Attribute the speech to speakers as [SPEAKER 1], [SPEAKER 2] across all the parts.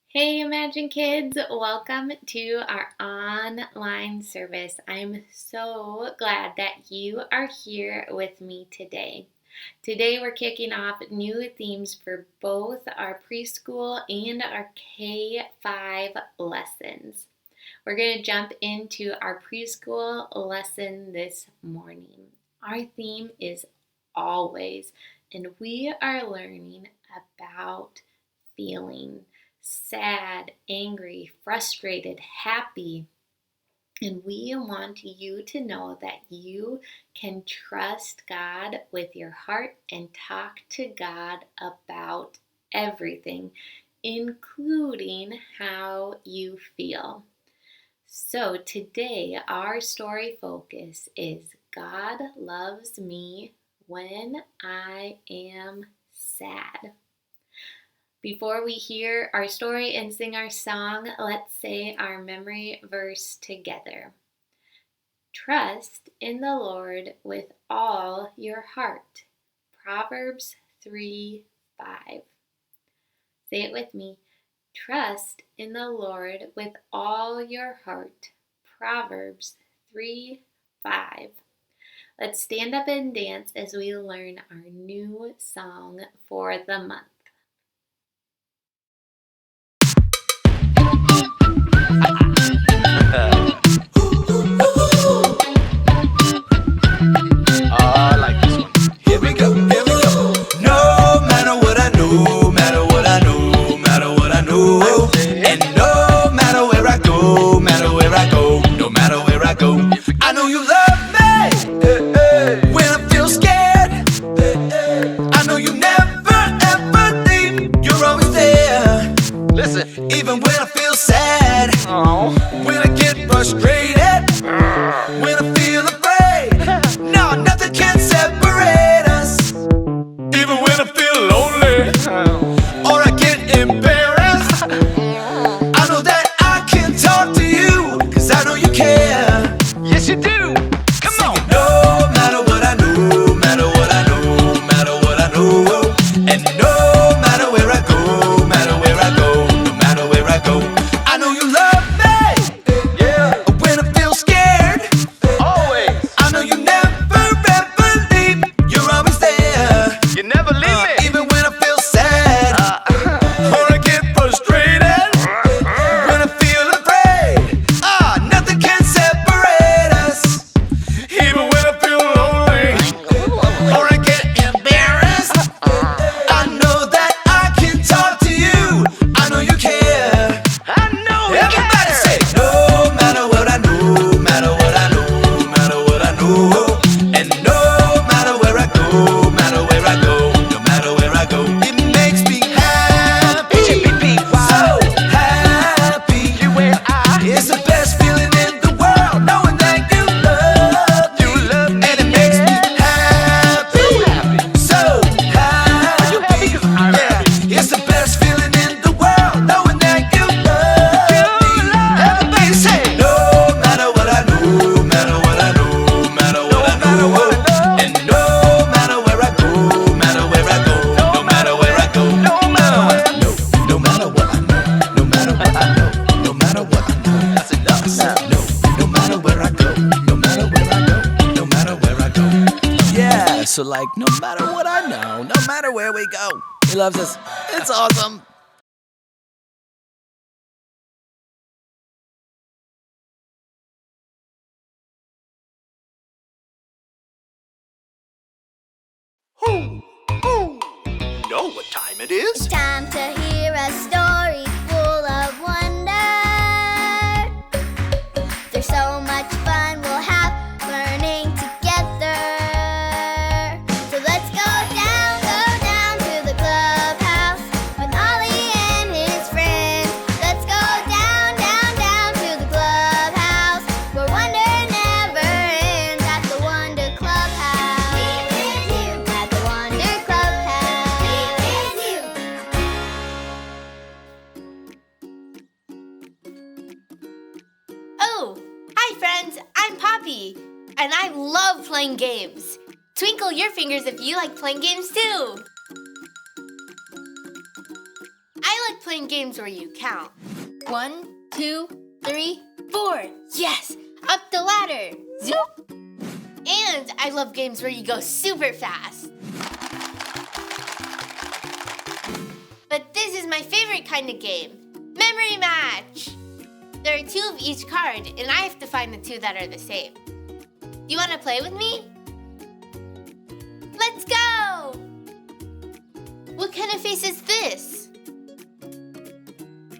[SPEAKER 1] Hey Imagine Kids, welcome to our online service. I'm so glad that you are here with me today. Today we're kicking off new themes for both our preschool and our K-5 lessons. We're going to jump into our preschool lesson this morning. Our theme is always, and we are learning about feeling sad, angry, frustrated, happy. And we want you to know that you can trust God with your heart and talk to God about everything, including how you feel. So today, our story focus is God loves me when I am sad. Before we hear our story and sing our song, let's say our memory verse together. Trust in the Lord with all your heart. Proverbs 3:5. Say it with me. Trust in the Lord with all your heart. Proverbs 3:5. Let's stand up and dance as we learn our new song for the month.
[SPEAKER 2] I like this one.
[SPEAKER 3] Here we go. No matter what I know, and no matter where I go, I know you love me when I feel scared. I know you never ever leave. You're always there.
[SPEAKER 2] Listen.
[SPEAKER 3] Even when I feel sad,
[SPEAKER 2] Oh.
[SPEAKER 3] when I get frustrated, when I feel afraid. No, nothing can separate us. Even when I feel lonely or I get embarrassed, I know that I can talk to you, 'cause I know you care.
[SPEAKER 2] Yes, you do. Come on.
[SPEAKER 3] No matter what I know, and no matter where I go, I know you love me.
[SPEAKER 2] Yeah.
[SPEAKER 3] When I feel scared,
[SPEAKER 2] Always.
[SPEAKER 3] I know you never ever leave. You're always there.
[SPEAKER 2] You never leave me.
[SPEAKER 3] Even when I feel sad, or I get frustrated, when I feel afraid, nothing can separate us. Even when I feel lonely, or I get embarrassed, I know that I can talk to you. I know you care.
[SPEAKER 2] I know.
[SPEAKER 3] Everybody say, no matter what I know, and no matter where I go, it makes me happy, so happy.
[SPEAKER 2] You and I.
[SPEAKER 3] It's the best feeling in the world, knowing that you love me, and it makes me happy, so happy.
[SPEAKER 2] You happy 'cause I'm happy.
[SPEAKER 3] It's the best feeling in the world, knowing that you love me. Everybody say, no matter what I know, and no matter where I go, no matter what I know, no matter where I go, that's enough. Yeah, so like, no matter what I know, no matter where we go, he loves us. It's awesome.
[SPEAKER 2] Know what time it is?
[SPEAKER 4] It's time to hear a story full of wonder. There's so much fun we'll have learning together. So let's go down to the clubhouse with Ollie and his friends. Let's go down to the clubhouse where wonder never ends at the Wonder Clubhouse. At the Wonder Clubhouse.
[SPEAKER 5] Oh, hi friends, I'm Poppy, and I love playing games. Twinkle your fingers if you like playing games too. I like playing playing games where you count. 1, 2, 3, 4. Yes! Up the ladder. Zoop! And I love games where you go super fast. But this is my favorite kind of game. Memory match! There are 2 of each card, and I have to find the 2 that are the same. Do you want to play with me? Let's go! What kind of face is this?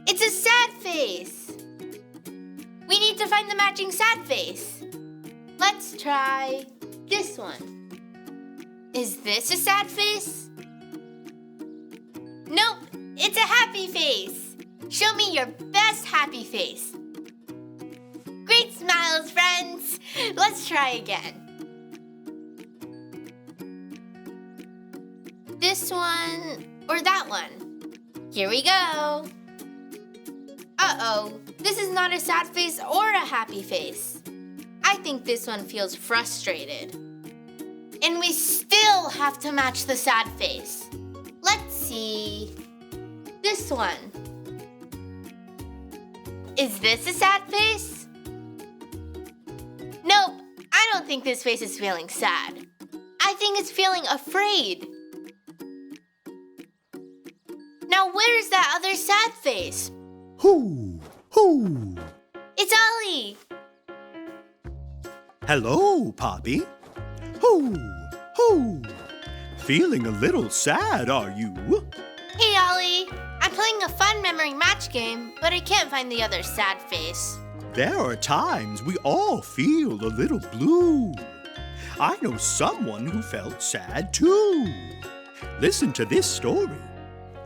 [SPEAKER 5] It's a sad face. We need to find the matching sad face. Let's try this one. Is this a sad face? Nope, it's a happy face. Show me your best happy face. Great smiles, friends. Let's try again. This one or that one? Here we go. Uh-oh, this is not a sad face or a happy face. I think this one feels frustrated. And we still have to match the sad face. Let's see. This one. Is this a sad face? Nope, I don't think this face is feeling sad. I think it's feeling afraid. Now where's that other sad face?
[SPEAKER 2] Who?
[SPEAKER 5] It's Ollie.
[SPEAKER 2] Hello, Poppy. Who? Feeling a little sad, are you?
[SPEAKER 5] Hey, Ollie. I'm playing a fun memory match game, but I can't find the other sad face.
[SPEAKER 2] There are times we all feel a little blue. I know someone who felt sad too. Listen to this story.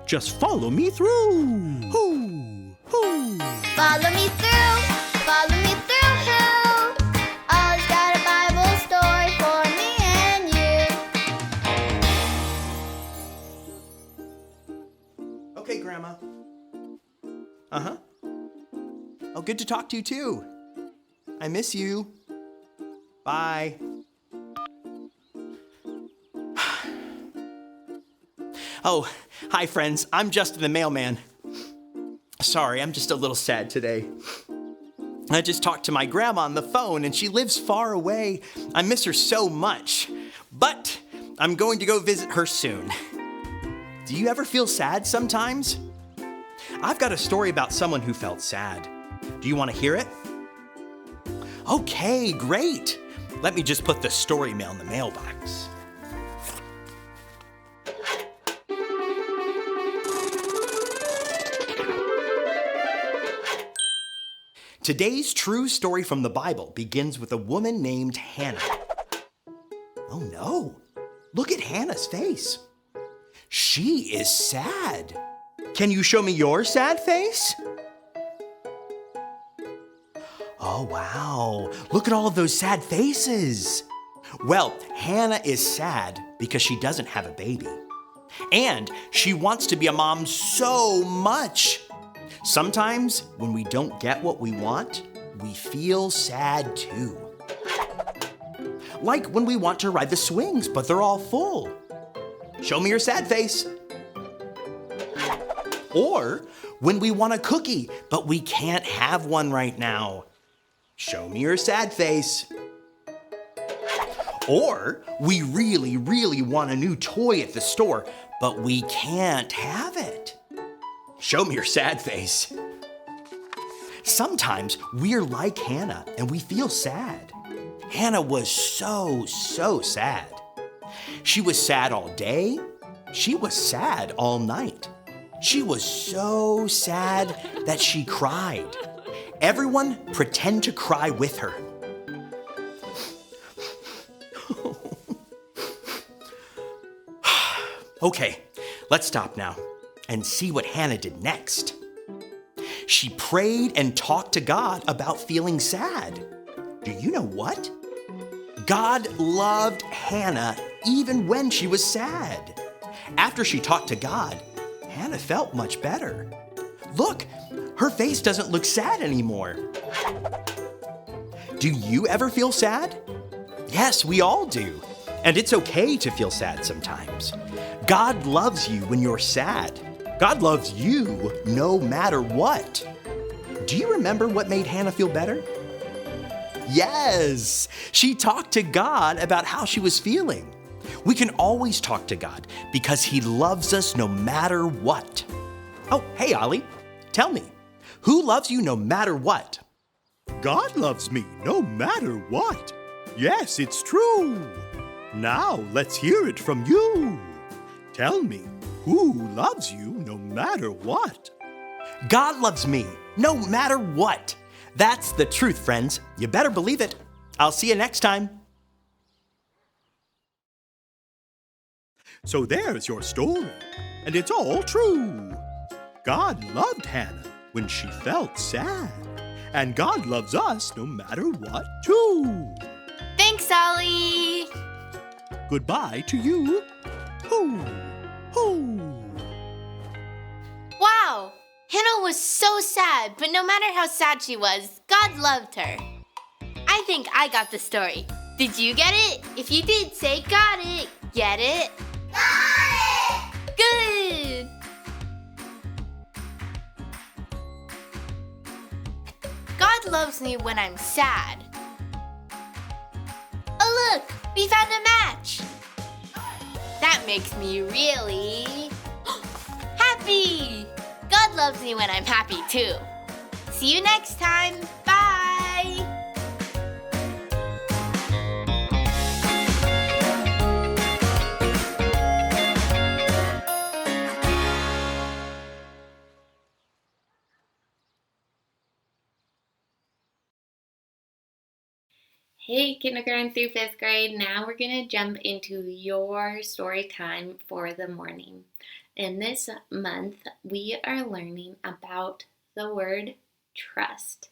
[SPEAKER 2] Just follow me through.
[SPEAKER 4] Follow me through, follow me through. Ollie's got a Bible story for me and you.
[SPEAKER 3] Okay, Grandma. Uh-huh. Oh, good to talk to you, too. I miss you. Bye. Oh, hi, friends. I'm Justin the mailman. Sorry, I'm just a little sad today. I just talked to my grandma on the phone, and she lives far away. I miss her so much. But I'm going to go visit her soon. Do you ever feel sad sometimes? I've got a story about someone who felt sad. Do you want to hear it? Okay, great. Let me just put the story mail in the mailbox. Today's true story from the Bible begins with a woman named Hannah. Oh no, look at Hannah's face. She is sad. Can you show me your sad face? Oh wow, look at all of those sad faces. Well, Hannah is sad because she doesn't have a baby. And she wants to be a mom so much. Sometimes when we don't get what we want, we feel sad too. Like when we want to ride the swings, but they're all full. Show me your sad face. Or when we want a cookie, but we can't have one right now. Show me your sad face. Or we really, really want a new toy at the store, but we can't have it. Show me your sad face. Sometimes we're like Hannah and we feel sad. Hannah was so sad. She was sad all day. She was sad all night. She was so sad that she cried. Everyone pretend to cry with her. Okay, let's stop now and see what Hannah did next. She prayed and talked to God about feeling sad. Do you know what? God loved Hannah even when she was sad. After she talked to God, Hannah felt much better. Look, her face doesn't look sad anymore. Do you ever feel sad? Yes, we all do. And it's okay to feel sad sometimes. God loves you when you're sad.
[SPEAKER 2] God loves you no matter what. Do you remember what made Hannah feel better? Yes, she talked to God about how she was feeling. We can always talk to God because He loves us no matter what. Oh, hey, Ollie, tell me, who loves you no matter what?
[SPEAKER 3] God loves me no matter what. Yes, it's true. Now let's hear it from you. Tell me, who loves you no matter what?
[SPEAKER 2] God loves me no matter what. That's the truth, friends. You better believe it. I'll see you next time.
[SPEAKER 3] So there's your story, and it's all true. God loved Hannah when she felt sad, and God loves us no matter what, too.
[SPEAKER 5] Thanks, Ollie.
[SPEAKER 3] Goodbye to you. Hoo, hoo.
[SPEAKER 5] Wow, Hannah was so sad, but no matter how sad she was, God loved her. I think I got the story. Did you get it? If you did, say got it. Get it? Got it! Good! God loves me when I'm sad. Oh look, we found a match. That makes me really happy. God loves me when I'm happy too. See you next time. Bye.
[SPEAKER 1] Hey, kindergarten through 5th grade. Now we're going to jump into your story time for the morning. And this month, we are learning about the word trust.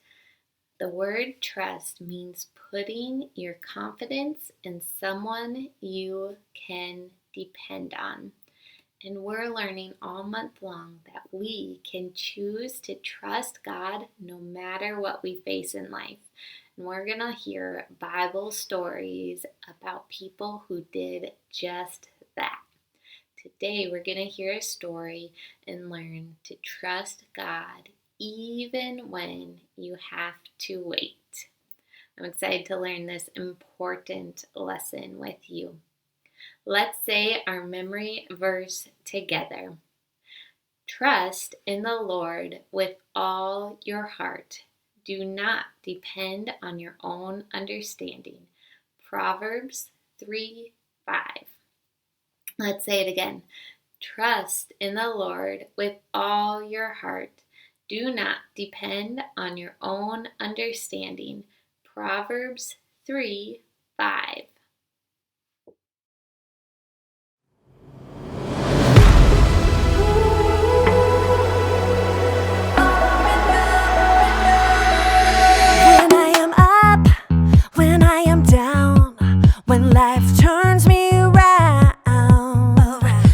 [SPEAKER 1] The word trust means putting your confidence in someone you can depend on. And we're learning all month long that we can choose to trust God no matter what we face in life. And we're going to hear Bible stories about people who did just that. Today, we're going to hear a story and learn to trust God even when you have to wait. I'm excited to learn this important lesson with you. Let's say our memory verse together. Trust in the Lord with all your heart. Do not depend on your own understanding. Proverbs 3:5. Let's say it again. Trust in the Lord with all your heart. Do not depend on your own understanding. Proverbs 3:5.
[SPEAKER 6] When I am up, when I am down, when life turns me around,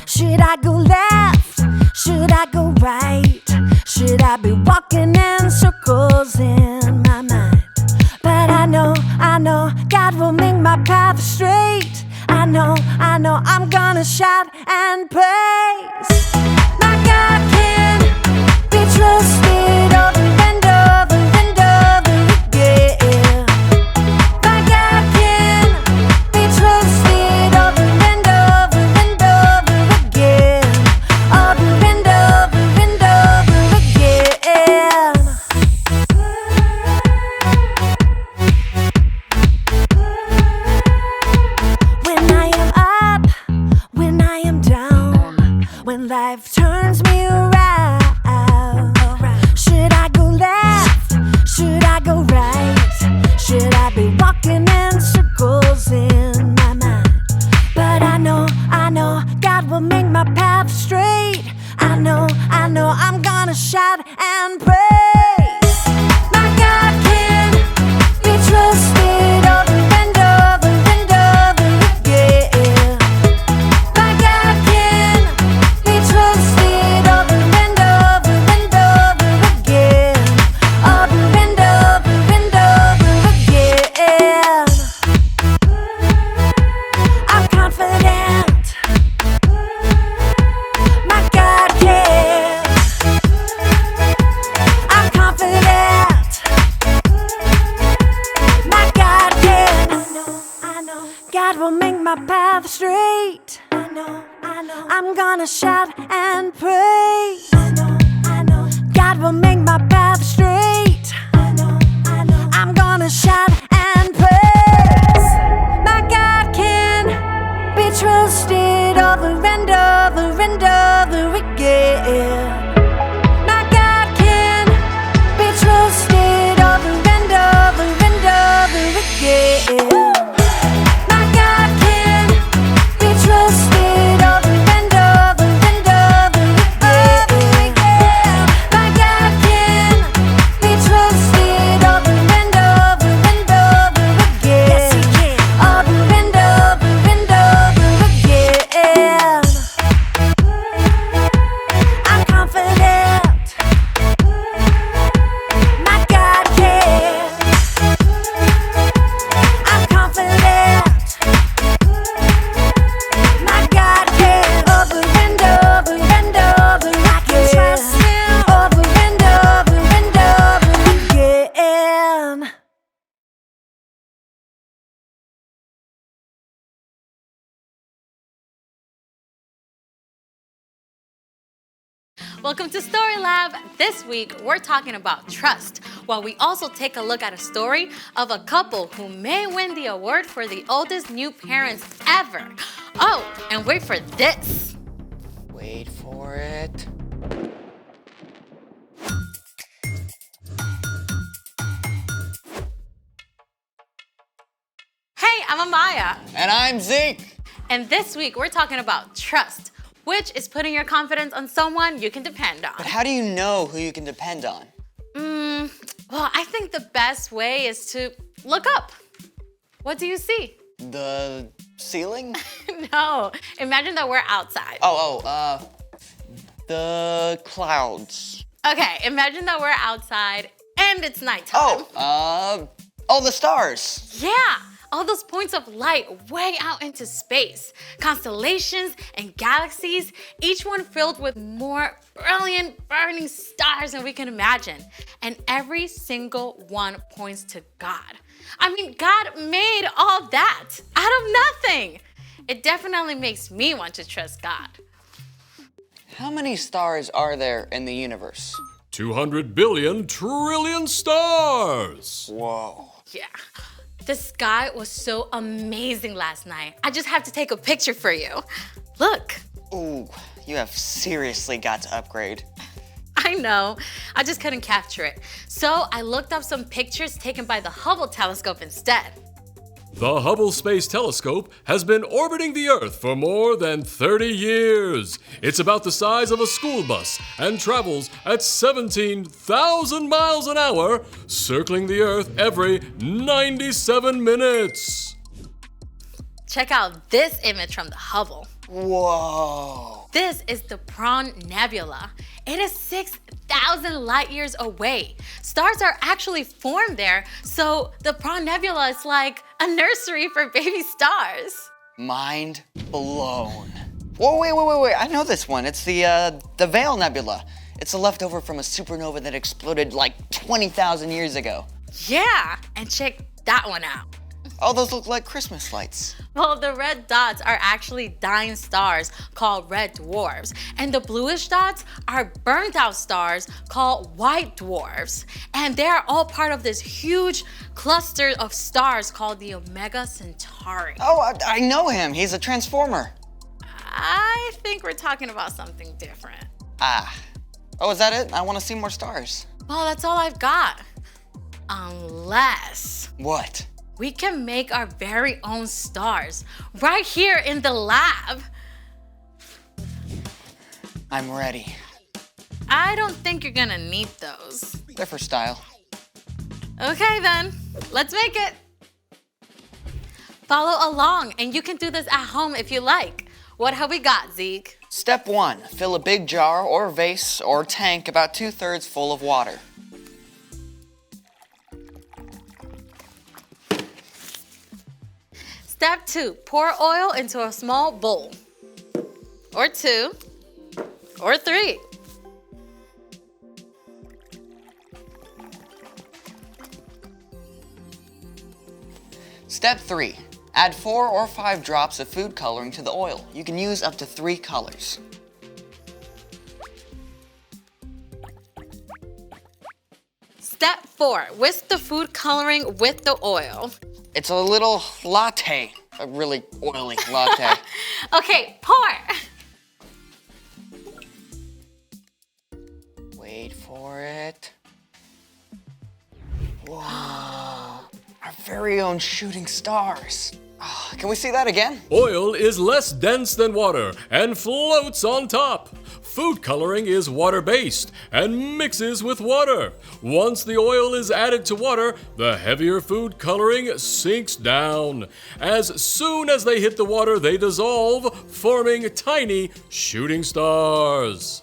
[SPEAKER 6] should I go left? Should I go right? Should I be walking in circles in my mind? But I know God will make my path straight. I know I'm gonna shout and praise. My God can be trusted over and over and over again. My God can be trusted over and over and over again. Over and over and over again. When I am up, when I am down, when life turns me around, should I go left? Should I go right? Should I be walking in circles in my mind? But I know God will make my path straight. I know I'm gonna shout and praise. My God can be trusted over and over and over again. My God can be trusted over and over and over again. Over and over and over again. I'm confident. My God can. my path straight. I'm gonna shout and praise. God will make my path straight. I'm gonna shout and praise. My God can be trusted over and over and over again. My God can be trusted over and over and over again. My God can be trusted over and over and over again. My God can be trusted over and over and over again. Yes, He can. Over and over and over again. I'm confident. My God can. I'm confident. My God can. Over and over and over again. I can trust Him. Over and over and over again.
[SPEAKER 7] Welcome to Story Lab. This week, we're talking about trust, while we also take a look at a story of a couple who may win the award for the oldest new parents ever. Oh, and wait for this.
[SPEAKER 8] Wait for it.
[SPEAKER 7] Hey, I'm Amaya.
[SPEAKER 8] And I'm Zeke.
[SPEAKER 7] And this week, we're talking about trust, which is putting your confidence on someone you can depend on.
[SPEAKER 8] But how do you know who you can depend on?
[SPEAKER 7] Well, I think the best way is to look up. What do you see?
[SPEAKER 8] The ceiling?
[SPEAKER 7] No, imagine that we're outside.
[SPEAKER 8] The clouds.
[SPEAKER 7] Okay, imagine that we're outside and it's nighttime.
[SPEAKER 8] The stars.
[SPEAKER 7] Yeah, all those points of light way out into space. Constellations and galaxies, each one filled with more brilliant, burning stars than we can imagine. And every single one points to God. I mean, God made all that out of nothing. It definitely makes me want to trust God.
[SPEAKER 8] How many stars are there in the universe?
[SPEAKER 9] 200 billion trillion stars!
[SPEAKER 8] Whoa.
[SPEAKER 7] Yeah. The sky was so amazing last night. I just have to take a picture for you. Look.
[SPEAKER 8] Ooh, you have seriously got to upgrade.
[SPEAKER 7] I know, I just couldn't capture it. So I looked up some pictures taken by the Hubble telescope instead.
[SPEAKER 9] The Hubble Space Telescope has been orbiting the Earth for more than 30 years. It's about the size of a school bus and travels at 17,000 miles an hour, circling the Earth every 97 minutes.
[SPEAKER 7] Check out this image from the Hubble.
[SPEAKER 8] Whoa.
[SPEAKER 7] This is the Prawn Nebula. It is 6,000 light years away. Stars are actually formed there, so the Prawn Nebula is like a nursery for baby stars.
[SPEAKER 8] Mind blown. Whoa, wait. I know this one. It's the Veil Nebula. It's a leftover from a supernova that exploded like 20,000 years ago.
[SPEAKER 7] Yeah, and check that one out.
[SPEAKER 8] Oh, those look like Christmas lights.
[SPEAKER 7] Well, the red dots are actually dying stars called red dwarfs, and the bluish dots are burnt out stars called white dwarfs. And they are all part of this huge cluster of stars called the Omega Centauri.
[SPEAKER 8] Oh, I know him. He's a transformer.
[SPEAKER 7] I think we're talking about something different.
[SPEAKER 8] Oh, is that it? I want to see more stars.
[SPEAKER 7] Well, that's all I've got. Unless
[SPEAKER 8] What?
[SPEAKER 7] we can make our very own stars right here in the lab.
[SPEAKER 8] I'm ready.
[SPEAKER 7] I don't think you're gonna need those.
[SPEAKER 8] They're for style.
[SPEAKER 7] Okay then, let's make it. Follow along and you can do this at home if you like. What have we got, Zeke?
[SPEAKER 8] Step 1, fill a big jar or vase or tank about 2/3 full of water.
[SPEAKER 7] Step 2, pour oil into a small bowl. Or 2, or 3.
[SPEAKER 8] Step 3, Add 4 or 5 drops of food coloring to the oil. You can use up to 3 colors.
[SPEAKER 7] Step 4, whisk the food coloring with the oil.
[SPEAKER 8] It's a little latte, a really oily latte.
[SPEAKER 7] Okay, pour.
[SPEAKER 8] Wait for it. Whoa, our very own shooting stars. Oh, can we see that again?
[SPEAKER 9] Oil is less dense than water and floats on top. Food coloring is water-based and mixes with water. Once the oil is added to water, the heavier food coloring sinks down. As soon as they hit the water, they dissolve, forming tiny shooting stars.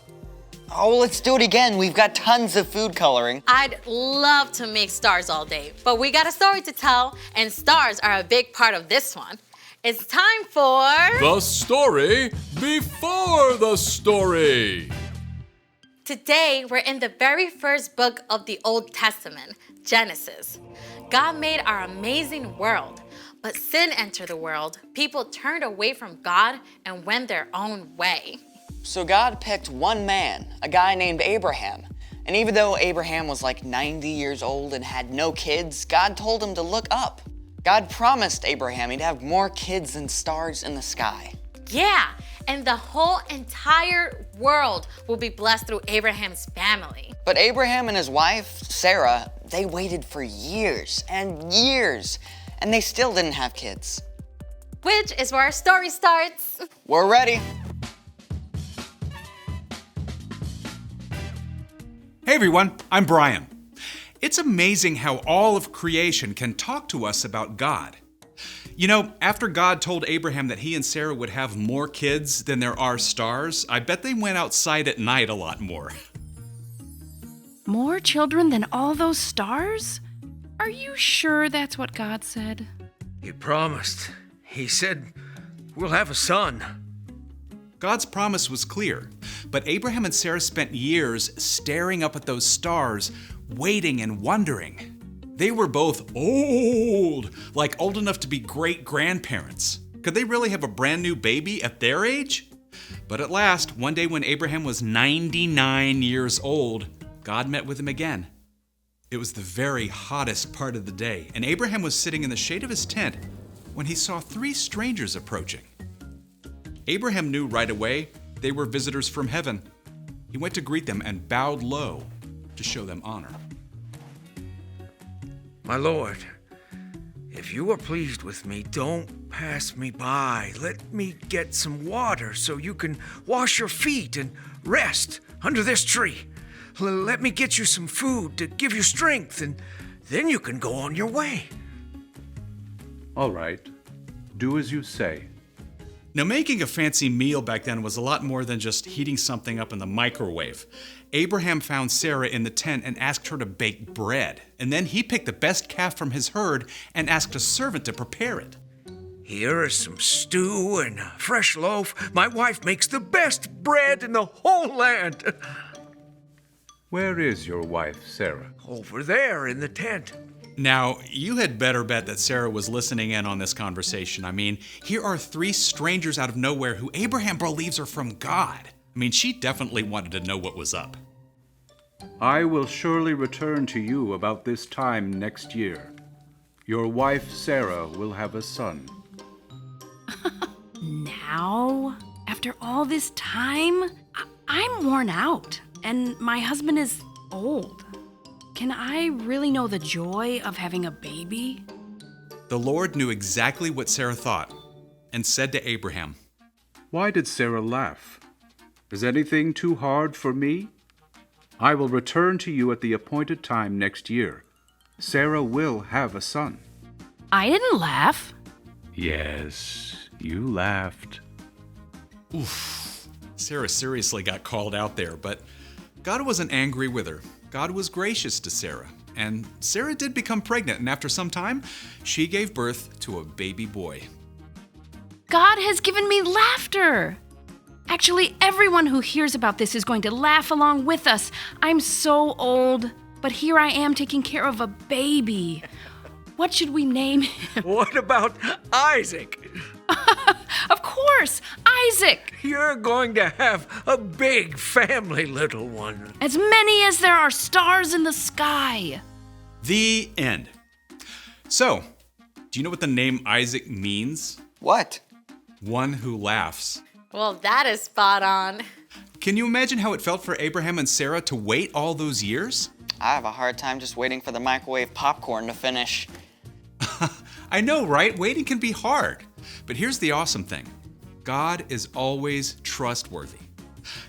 [SPEAKER 8] Oh, let's do it again. We've got tons of food coloring.
[SPEAKER 7] I'd love to make stars all day, but we got a story to tell, and stars are a big part of this one. It's time for...
[SPEAKER 9] The story before the story.
[SPEAKER 7] Today, we're in the very first book of the Old Testament, Genesis. God made our amazing world, but sin entered the world. People turned away from God and went their own way.
[SPEAKER 8] So God picked one man, a guy named Abraham. And even though Abraham was like 90 years old and had no kids, God told him to look up. God promised Abraham he'd have more kids than stars in the sky.
[SPEAKER 7] Yeah, and the whole entire world will be blessed through Abraham's family.
[SPEAKER 8] But Abraham and his wife, Sarah, they waited for years and years, and they still didn't have kids.
[SPEAKER 7] Which is where our story starts.
[SPEAKER 8] We're ready.
[SPEAKER 10] Hey everyone, I'm Brian. It's amazing how all of creation can talk to us about God. You know, after God told Abraham that he and Sarah would have more kids than there are stars, I bet they went outside at night a lot more.
[SPEAKER 11] More children than all those stars? Are you sure that's what God said?
[SPEAKER 3] He promised. He said, we'll have a son.
[SPEAKER 10] God's promise was clear, but Abraham and Sarah spent years staring up at those stars, waiting and wondering. They were both old, like old enough to be great-grandparents. Could they really have a brand new baby at their age? But at last, one day when Abraham was 99 years old, God met with him again. It was the very hottest part of the day, and Abraham was sitting in the shade of his tent when he saw 3 strangers approaching. Abraham knew right away they were visitors from heaven. He went to greet them and bowed low to show them honor.
[SPEAKER 3] My lord, if you are pleased with me, don't pass me by. Let me get some water so you can wash your feet and rest under this tree. Let me get you some food to give you strength, and then you can go on your way.
[SPEAKER 12] All right, do as you say.
[SPEAKER 10] Now, making a fancy meal back then was a lot more than just heating something up in the microwave. Abraham found Sarah in the tent and asked her to bake bread. And then he picked the best calf from his herd and asked a servant to prepare it.
[SPEAKER 3] Here is some stew and a fresh loaf. My wife makes the best bread in the whole land.
[SPEAKER 12] Where is your wife, Sarah?
[SPEAKER 3] Over there in the tent.
[SPEAKER 10] Now, you had better bet that Sarah was listening in on this conversation. I mean, here are 3 strangers out of nowhere who Abraham believes are from God. I mean, she definitely wanted to know what was up.
[SPEAKER 12] I will surely return to you about this time next year. Your wife, Sarah, will have a son.
[SPEAKER 11] Now? After all this time? I'm worn out, and my husband is old. Can I really know the joy of having a baby?
[SPEAKER 10] The Lord knew exactly what Sarah thought and said to Abraham,
[SPEAKER 12] Why did Sarah laugh? Is anything too hard for me? I will return to you at the appointed time next year. Sarah will have a son.
[SPEAKER 11] I didn't laugh.
[SPEAKER 12] Yes, you laughed.
[SPEAKER 10] Oof. Sarah seriously got called out there, but God wasn't angry with her. God was gracious to Sarah, and Sarah did become pregnant, and after some time, she gave birth to a baby boy.
[SPEAKER 11] God has given me laughter. Actually, everyone who hears about this is going to laugh along with us. I'm so old, but here I am taking care of a baby. What should we name him?
[SPEAKER 13] What about Isaac?
[SPEAKER 11] Of course, Isaac!
[SPEAKER 13] You're going to have a big family, little one.
[SPEAKER 11] As many as there are stars in the sky.
[SPEAKER 10] The end. So, do you know what the name Isaac means?
[SPEAKER 8] What?
[SPEAKER 10] One who laughs.
[SPEAKER 7] Well, that is spot on.
[SPEAKER 10] Can you imagine how it felt for Abraham and Sarah to wait all those years?
[SPEAKER 8] I have a hard time just waiting for the microwave popcorn to finish.
[SPEAKER 10] I know, right? Waiting can be hard. But here's the awesome thing. God is always trustworthy.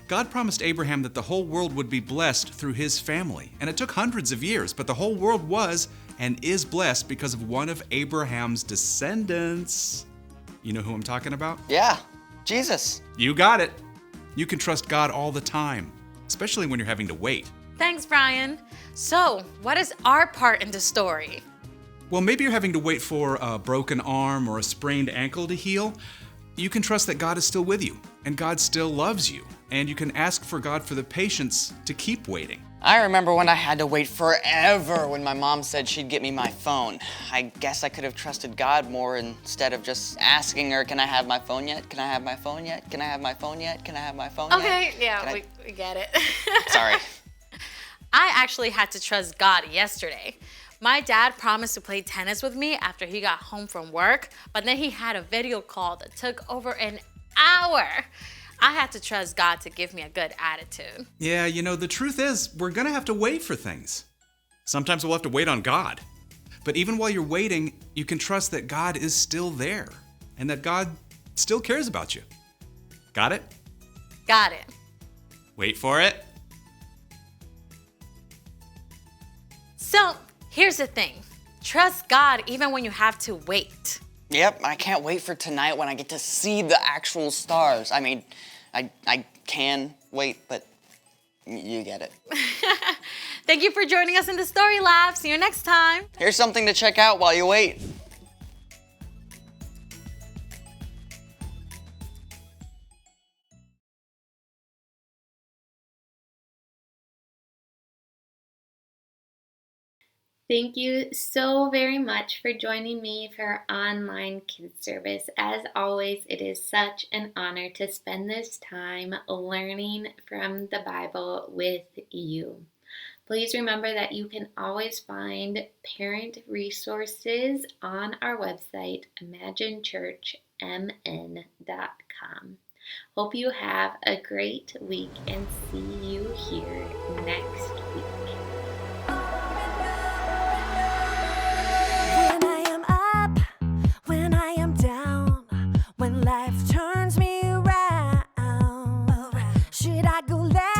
[SPEAKER 10] God promised Abraham that the whole world would be blessed through his family. And it took hundreds of years, but the whole world was and is blessed because of one of Abraham's descendants. You know who I'm talking about?
[SPEAKER 8] Yeah, Jesus.
[SPEAKER 10] You got it. You can trust God all the time, especially when you're having to wait.
[SPEAKER 7] Thanks, Brian. So, what is our part in the story?
[SPEAKER 10] Well, maybe you're having to wait for a broken arm or a sprained ankle to heal. You can trust that God is still with you, and God still loves you, and you can ask for God for the patience to keep waiting.
[SPEAKER 8] I remember when I had to wait forever when my mom said she'd get me my phone. I guess I could have trusted God more instead of just asking her, can I have my phone yet? Can I have my phone yet? Can I have my phone yet? Can I have my phone yet?
[SPEAKER 7] Okay, yeah, we get it.
[SPEAKER 8] Sorry.
[SPEAKER 7] I actually had to trust God yesterday. My dad promised to play tennis with me after he got home from work, but then he had a video call that took over an hour. I had to trust God to give me a good attitude.
[SPEAKER 10] Yeah, you know, the truth is, we're gonna have to wait for things. Sometimes we'll have to wait on God. But even while you're waiting, you can trust that God is still there and that God still cares about you. Got it?
[SPEAKER 7] Got it.
[SPEAKER 10] Wait for it.
[SPEAKER 7] So, here's the thing. Trust God even when you have to wait.
[SPEAKER 8] Yep, I can't wait for tonight when I get to see the actual stars. I mean, I can wait, but you get it.
[SPEAKER 7] Thank you for joining us in the Story Lab. See you next time.
[SPEAKER 8] Here's something to check out while you wait.
[SPEAKER 1] Thank you so very much for joining me for our online kids service. As always, it is such an honor to spend this time learning from the Bible with you. Please remember that you can always find parent resources on our website, imaginechurchmn.com. Hope you have a great week and see you here next week.
[SPEAKER 6] When I am up, when I am down, when life turns me around, should I go left?